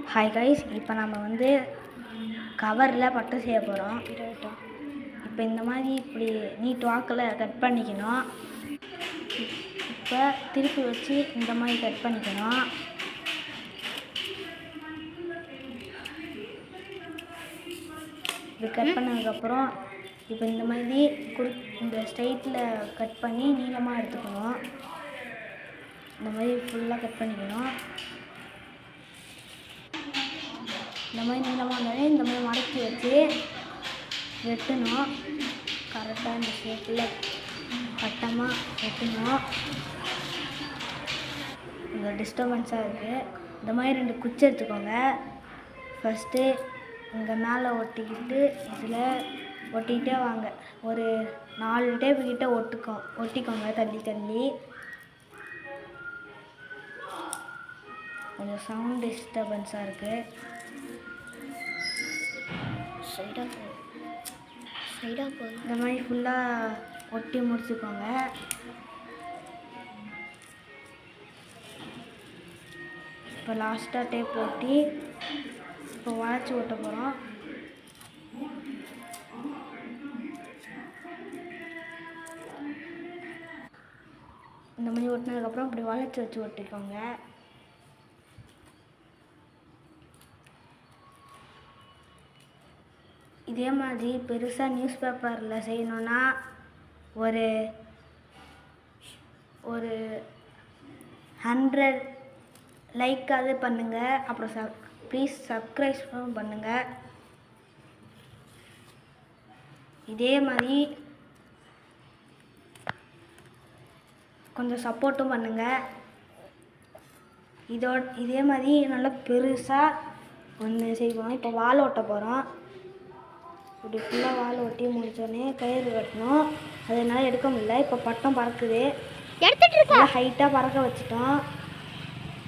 Hi guys, இப்போ நம்ம வந்து கவரில் பட்டை செய்ய போகிறோம். இப்போ இந்த மாதிரி இப்படி நீட் வாக்கில் கட் பண்ணிக்கணும். இப்போ திருப்பி வச்சு இந்த மாதிரி கட் பண்ணிக்கணும். இப்படி கட் பண்ணதுக்கப்புறம் இப்போ இந்த மாதிரி இந்த ஸ்ட்ரைட்டில் கட் பண்ணி நீளமாக எடுத்துக்கணும். இந்த மாதிரி ஃபுல்லாக கட் பண்ணிக்கணும். இந்த மாதிரி நீளமாக இருந்தாலே இந்த மாதிரி மடக்கி வச்சு வெட்டணும். கரெக்டாக இந்த ஷேப்பில் கட்டமாக வெட்டணும். இந்த டிஸ்டர்பன்ஸாக இருக்குது. இந்த மாதிரி 2 குச்சி எடுத்துக்கோங்க. ஃபஸ்ட்டு இங்கே மேலே ஒட்டிக்கிட்டு இதில் ஒட்டிக்கிட்டே வாங்க. ஒரு 4 டேப்பு கிட்ட ஒட்டிக்கோங்க தள்ளி தள்ளி. கொஞ்சம் சவுண்ட் டிஸ்டர்பன்ஸாக இருக்குது. இந்த மாதிரி ஃபுல்லாக ஒட்டி முடிச்சுக்கோங்க. இப்போ லாஸ்ட்டாக டேப் ஒட்டி இப்போ வளைச்சி ஒட்ட போகிறோம். இந்த மாதிரி ஒட்டினதுக்கப்புறம் இப்படி வளைச்சி வச்சு ஒட்டிக்கோங்க. இதே மாதிரி பெருசாக நியூஸ் பேப்பரில் செய்யணுன்னா ஒரு 100 லைக்காவது பண்ணுங்கள். அப்புறம் ப்ளீஸ் சப்ஸ்கிரைப் பண்ணுங்கள். இதே மாதிரி கொஞ்சம் சப்போர்ட்டும் பண்ணுங்கள். இதே மாதிரி நல்லா பெருசாக ஒன்று செய்வோம். இப்போ வால் ஓட்ட போகிறோம். இப்படி ஃபுல்லாக வால் ஒட்டி முடித்தோடனே கயிறு கட்டணும். அதனால் எடுக்க முடியல. இப்போ பட்டம் பறக்குது. எடுத்துகிட்டு ஹைட்டாக பறக்க வச்சுட்டோம்.